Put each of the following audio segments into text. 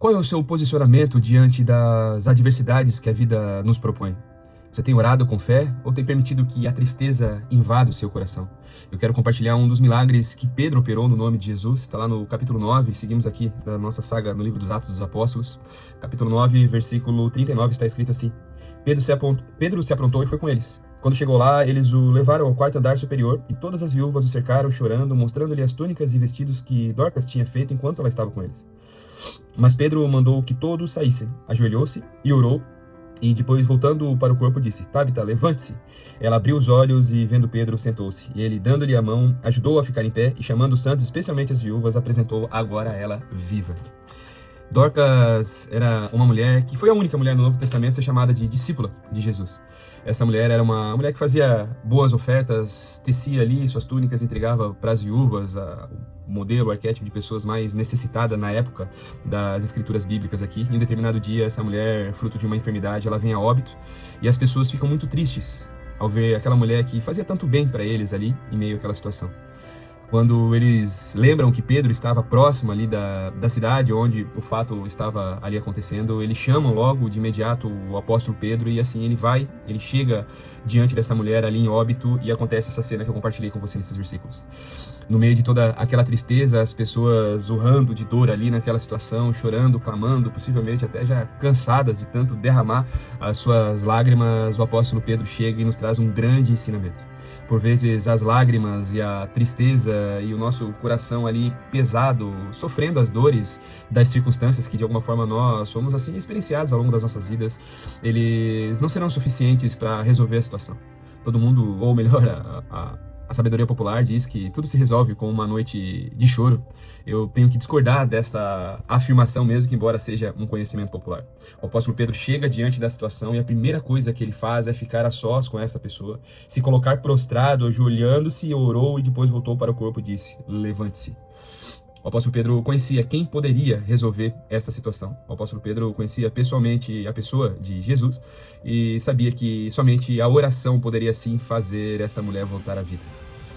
Qual é o seu posicionamento diante das adversidades que a vida nos propõe? Você tem orado com fé ou tem permitido que a tristeza invada o seu coração? Eu quero compartilhar um dos milagres que Pedro operou no nome de Jesus. Está lá no capítulo 9, seguimos aqui da nossa saga no livro dos Atos dos Apóstolos. Capítulo 9, versículo 39, está escrito assim: Pedro se aprontou e foi com eles. Quando chegou lá, eles o levaram ao quarto andar superior e todas as viúvas o cercaram, chorando, mostrando-lhe as túnicas e vestidos que Dorcas tinha feito enquanto ela estava com eles. Mas Pedro mandou que todos saíssem, ajoelhou-se e orou, e depois, voltando para o corpo, disse: Tabita, levante-se. Ela abriu os olhos e, vendo Pedro, sentou-se. E ele, dando-lhe a mão, ajudou-a a ficar em pé e, chamando os santos, especialmente as viúvas, apresentou agora ela viva. Dorcas era uma mulher que foi a única mulher no Novo Testamento a ser chamada de discípula de Jesus. Essa mulher era uma mulher que fazia boas ofertas, tecia ali suas túnicas, entregava para as viúvas, o modelo, o arquétipo de pessoas mais necessitadas na época das escrituras bíblicas aqui. Em um determinado dia, essa mulher, fruto de uma enfermidade, ela vem a óbito e as pessoas ficam muito tristes ao ver aquela mulher que fazia tanto bem para eles ali em meio àquela situação. Quando eles lembram que Pedro estava próximo ali da cidade onde o fato estava ali acontecendo, eles chamam logo de imediato o apóstolo Pedro e assim ele chega diante dessa mulher ali em óbito e acontece essa cena que eu compartilhei com você nesses versículos. No meio de toda aquela tristeza, as pessoas urrando de dor ali naquela situação, chorando, clamando, possivelmente até já cansadas de tanto derramar as suas lágrimas, o apóstolo Pedro chega e nos traz um grande ensinamento. Por vezes as lágrimas e a tristeza e o nosso coração ali pesado, sofrendo as dores das circunstâncias que de alguma forma nós somos assim experienciados ao longo das nossas vidas, eles não serão suficientes para resolver a situação. Todo mundo, ou melhor, a sabedoria popular diz que tudo se resolve com uma noite de choro. Eu tenho que discordar desta afirmação mesmo, que embora seja um conhecimento popular. O apóstolo Pedro chega diante da situação e a primeira coisa que ele faz é ficar a sós com esta pessoa, se colocar prostrado, ajoelhando-se, orou e depois voltou para o corpo e disse: levante-se. O apóstolo Pedro conhecia quem poderia resolver esta situação. O apóstolo Pedro conhecia pessoalmente a pessoa de Jesus e sabia que somente a oração poderia sim fazer esta mulher voltar à vida.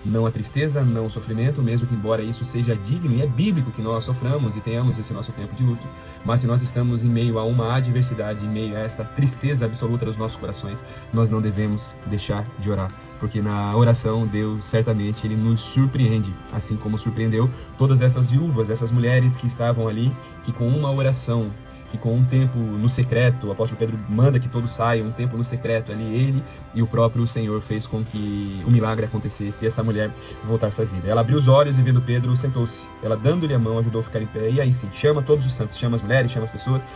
Não a tristeza, não o sofrimento, mesmo que embora isso seja digno e é bíblico que nós soframos e tenhamos esse nosso tempo de luto, mas se nós estamos em meio a uma adversidade, em meio a essa tristeza absoluta dos nossos corações, nós não devemos deixar de orar, porque na oração Deus certamente Ele nos surpreende, assim como surpreendeu todas essas viúvas, essas mulheres que estavam ali, que com uma oração, que com um tempo no secreto, o apóstolo Pedro manda que todos saiam, um tempo no secreto ali, ele e o próprio Senhor fez com que o milagre acontecesse e essa mulher voltasse à vida. Ela abriu os olhos e vendo Pedro, sentou-se. Ela dando-lhe a mão, ajudou a ficar em pé. E aí sim, chama todos os santos, chama as mulheres, chama as pessoas,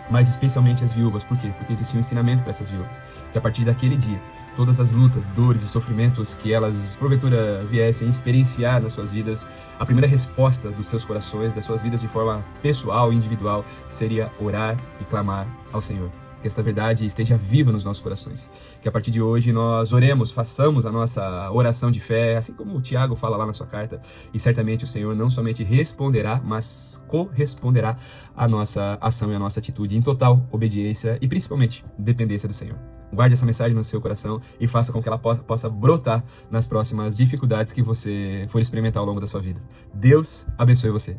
mas especialmente as viúvas. Por quê? Porque existia um ensinamento para essas viúvas, que a partir daquele dia, todas as lutas, dores e sofrimentos que elas, porventura, viessem experienciar nas suas vidas, a primeira resposta dos seus corações, das suas vidas de forma pessoal e individual, seria orar e clamar ao Senhor. Que esta verdade esteja viva nos nossos corações. Que a partir de hoje nós oremos, façamos a nossa oração de fé, assim como o Tiago fala lá na sua carta, e certamente o Senhor não somente responderá, mas corresponderá à nossa ação e à nossa atitude em total obediência e principalmente dependência do Senhor. Guarde essa mensagem no seu coração e faça com que ela possa brotar nas próximas dificuldades que você for experimentar ao longo da sua vida. Deus abençoe você.